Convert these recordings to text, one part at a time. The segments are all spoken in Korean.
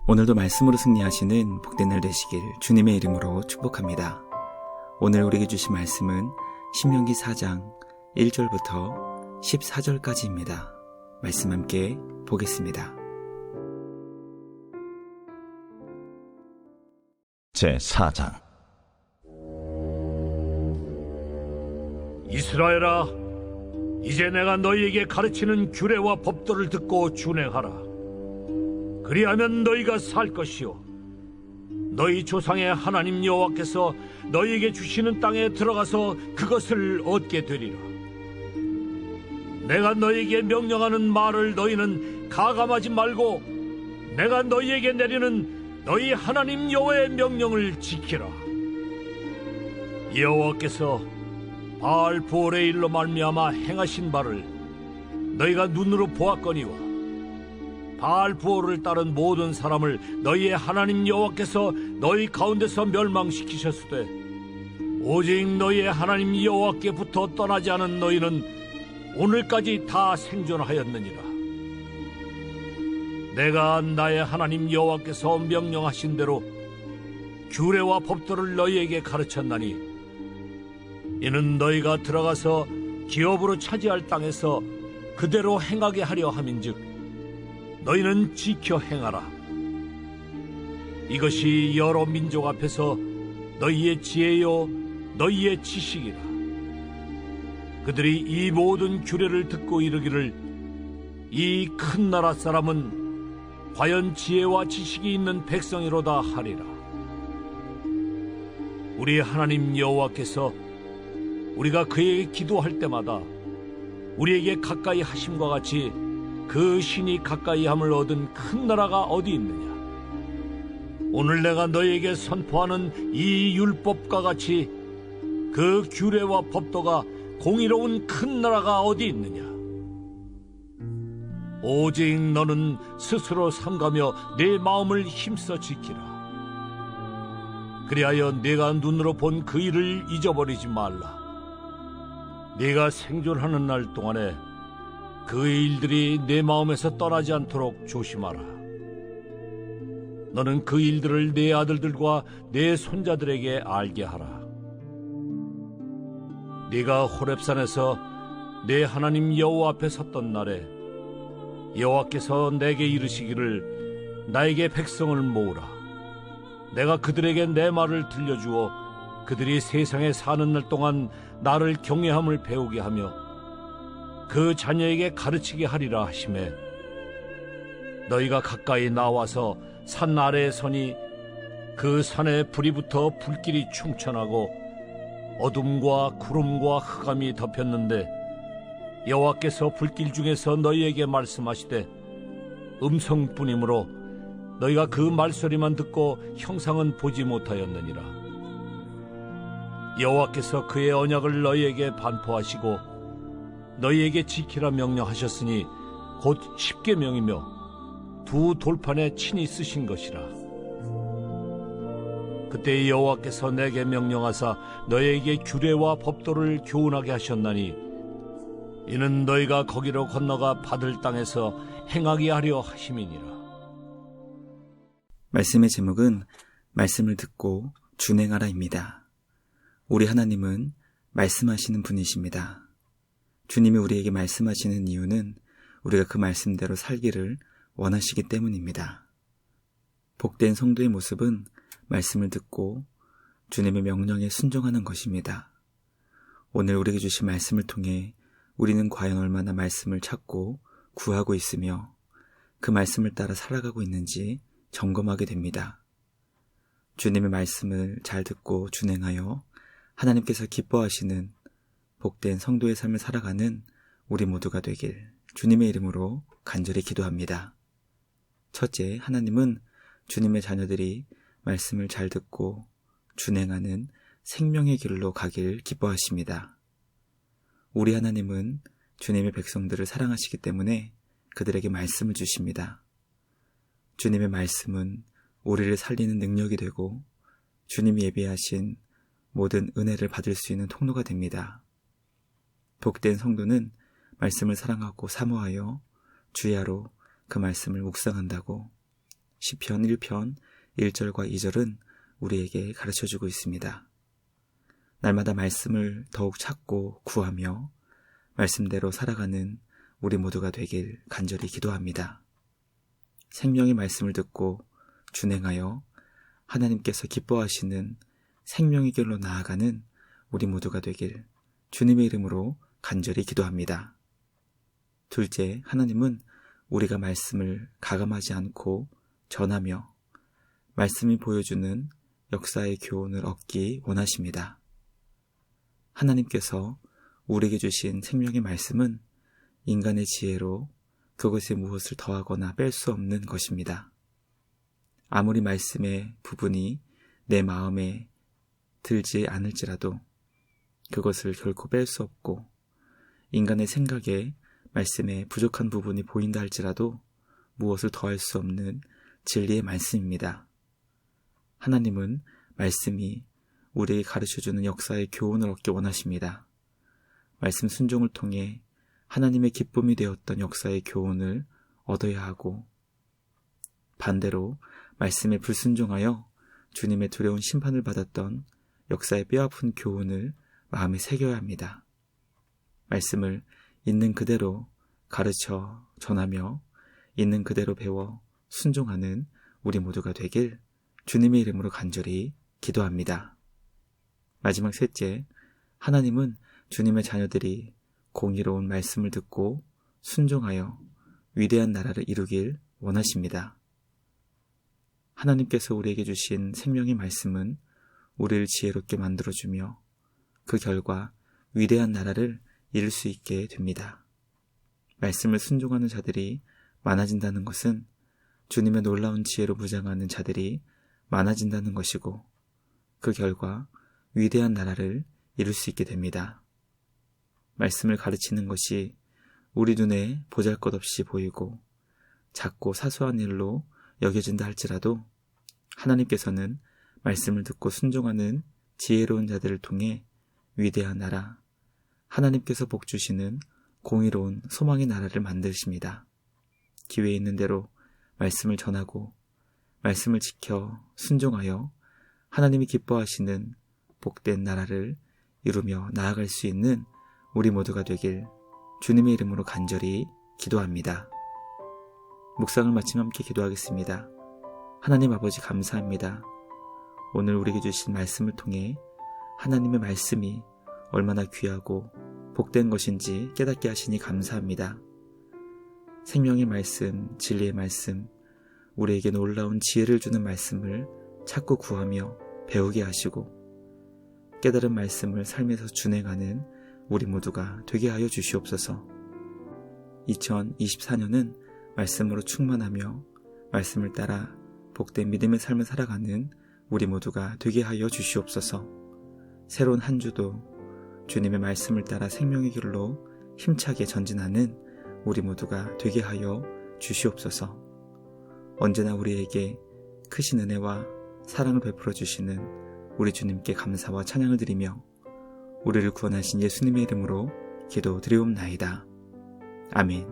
오늘도 말씀으로 승리하시는 복된 날 되시길 주님의 이름으로 축복합니다. 오늘 우리에게 주신 말씀은 신명기 4장 1절부터 14절까지입니다. 말씀 함께 보겠습니다. 제4장. 이스라엘아, 이제 내가 너희에게 가르치는 규례와 법도를 듣고 준행하라. 그리하면 너희가 살 것이요 너희 조상의 하나님 여호와께서 너희에게 주시는 땅에 들어가서 그것을 얻게 되리라. 내가 너희에게 명령하는 말을 너희는 가감하지 말고 내가 너희에게 내리는 너희 하나님 여호와의 명령을 지키라. 여호와께서 바알보올의 일로 말미암아 행하신 바를 너희가 눈으로 보았거니와 바알보올을 따른 모든 사람을 너희의 하나님 여호와께서 너희 가운데서 멸망시키셨으되 오직 너희의 하나님 여호와께부터 떠나지 않은 너희는 오늘까지 다 생존하였느니라. 내가 나의 하나님 여호와께서 명령하신 대로 규례와 법도를 너희에게 가르쳤나니 이는 너희가 들어가서 기업으로 차지할 땅에서 그대로 행하게 하려 함인즉 너희는 지켜 행하라. 이것이 여러 민족 앞에서 너희의 지혜요 너희의 지식이라. 그들이 이 모든 규례를 듣고 이르기를 이 큰 나라 사람은 과연 지혜와 지식이 있는 백성이로다 하리라. 우리 하나님 여호와께서 우리가 그에게 기도할 때마다 우리에게 가까이 하심과 같이 그 신이 가까이함을 얻은 큰 나라가 어디 있느냐? 오늘 내가 너희에게 선포하는 이 율법과 같이 그 규례와 법도가 공의로운 큰 나라가 어디 있느냐? 오직 너는 스스로 삼가며 내 마음을 힘써 지키라. 그리하여 네가 눈으로 본 그 일을 잊어버리지 말라. 네가 생존하는 날 동안에 그 일들이 내 마음에서 떠나지 않도록 조심하라. 너는 그 일들을 내 아들들과 내 손자들에게 알게 하라. 네가 호렙산에서 내 하나님 여호와 앞에 섰던 날에 여호와께서 내게 이르시기를 나에게 백성을 모으라. 내가 그들에게 내 말을 들려주어 그들이 세상에 사는 날 동안 나를 경외함을 배우게 하며 그 자녀에게 가르치게 하리라 하시매 너희가 가까이 나와서 산 아래에 서니 그 산에 불이 붙어 불길이 충천하고 어둠과 구름과 흑암이 덮였는데 여호와께서 불길 중에서 너희에게 말씀하시되 음성뿐이므로 너희가 그 말소리만 듣고 형상은 보지 못하였느니라. 여호와께서 그의 언약을 너희에게 반포하시고 너희에게 지키라 명령하셨으니 곧 십계명이며 두 돌판에 친히 쓰신 것이라. 그때 여호와께서 내게 명령하사 너희에게 규례와 법도를 교훈하게 하셨나니 이는 너희가 거기로 건너가 받을 땅에서 행하게 하려 하심이니라. 말씀의 제목은 말씀을 듣고 준행하라입니다. 우리 하나님은 말씀하시는 분이십니다. 주님이 우리에게 말씀하시는 이유는 우리가 그 말씀대로 살기를 원하시기 때문입니다. 복된 성도의 모습은 말씀을 듣고 주님의 명령에 순종하는 것입니다. 오늘 우리에게 주신 말씀을 통해 우리는 과연 얼마나 말씀을 찾고 구하고 있으며 그 말씀을 따라 살아가고 있는지 점검하게 됩니다. 주님의 말씀을 잘 듣고 준행하여 하나님께서 기뻐하시는 복된 성도의 삶을 살아가는 우리 모두가 되길 주님의 이름으로 간절히 기도합니다. 첫째, 하나님은 주님의 자녀들이 말씀을 잘 듣고 준행하는 생명의 길로 가길 기뻐하십니다. 우리 하나님은 주님의 백성들을 사랑하시기 때문에 그들에게 말씀을 주십니다. 주님의 말씀은 우리를 살리는 능력이 되고 주님이 예비하신 모든 은혜를 받을 수 있는 통로가 됩니다. 복된 성도는 말씀을 사랑하고 사모하여 주야로 그 말씀을 묵상한다고 시편 1편 1절과 2절은 우리에게 가르쳐주고 있습니다. 날마다 말씀을 더욱 찾고 구하며 말씀대로 살아가는 우리 모두가 되길 간절히 기도합니다. 생명의 말씀을 듣고 준행하여 하나님께서 기뻐하시는 생명의 길로 나아가는 우리 모두가 되길 주님의 이름으로 간절히 기도합니다. 둘째, 하나님은 우리가 말씀을 가감하지 않고 전하며 말씀이 보여주는 역사의 교훈을 얻기 원하십니다. 하나님께서 우리에게 주신 생명의 말씀은 인간의 지혜로 그것에 무엇을 더하거나 뺄 수 없는 것입니다. 아무리 말씀의 부분이 내 마음에 들지 않을지라도 그것을 결코 뺄 수 없고, 인간의 생각에 말씀에 부족한 부분이 보인다 할지라도 무엇을 더할 수 없는 진리의 말씀입니다. 하나님은 말씀이 우리에게 가르쳐주는 역사의 교훈을 얻기 원하십니다. 말씀 순종을 통해 하나님의 기쁨이 되었던 역사의 교훈을 얻어야 하고, 반대로 말씀에 불순종하여 주님의 두려운 심판을 받았던 역사의 뼈아픈 교훈을 마음에 새겨야 합니다. 말씀을 있는 그대로 가르쳐 전하며 있는 그대로 배워 순종하는 우리 모두가 되길 주님의 이름으로 간절히 기도합니다. 마지막 셋째, 하나님은 주님의 자녀들이 공의로운 말씀을 듣고 순종하여 위대한 나라를 이루길 원하십니다. 하나님께서 우리에게 주신 생명의 말씀은 우리를 지혜롭게 만들어주며 그 결과 위대한 나라를 이룰 수 있게 됩니다. 말씀을 순종하는 자들이 많아진다는 것은 주님의 놀라운 지혜로 무장하는 자들이 많아진다는 것이고, 그 결과 위대한 나라를 이룰 수 있게 됩니다. 말씀을 가르치는 것이 우리 눈에 보잘것없이 보이고 작고 사소한 일로 여겨진다 할지라도 하나님께서는 말씀을 듣고 순종하는 지혜로운 자들을 통해 위대한 나라, 하나님께서 복주시는 공의로운 소망의 나라를 만드십니다. 기회 있는 대로 말씀을 전하고 말씀을 지켜 순종하여 하나님이 기뻐하시는 복된 나라를 이루며 나아갈 수 있는 우리 모두가 되길 주님의 이름으로 간절히 기도합니다. 묵상을 마치며 함께 기도하겠습니다. 하나님 아버지, 감사합니다. 오늘 우리에게 주신 말씀을 통해 하나님의 말씀이 얼마나 귀하고 복된 것인지 깨닫게 하시니 감사합니다. 생명의 말씀, 진리의 말씀, 우리에게 놀라운 지혜를 주는 말씀을 찾고 구하며 배우게 하시고 깨달은 말씀을 삶에서 준행하는 우리 모두가 되게 하여 주시옵소서. 2024년은 말씀으로 충만하며 말씀을 따라 복된 믿음의 삶을 살아가는 우리 모두가 되게 하여 주시옵소서. 새로운 한 주도 주님의 말씀을 따라 생명의 길로 힘차게 전진하는 우리 모두가 되게 하여 주시옵소서. 언제나 우리에게 크신 은혜와 사랑을 베풀어 주시는 우리 주님께 감사와 찬양을 드리며 우리를 구원하신 예수님의 이름으로 기도드리옵나이다. 아멘.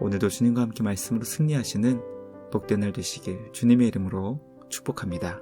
오늘도 주님과 함께 말씀으로 승리하시는 복된 날 되시길 주님의 이름으로 축복합니다.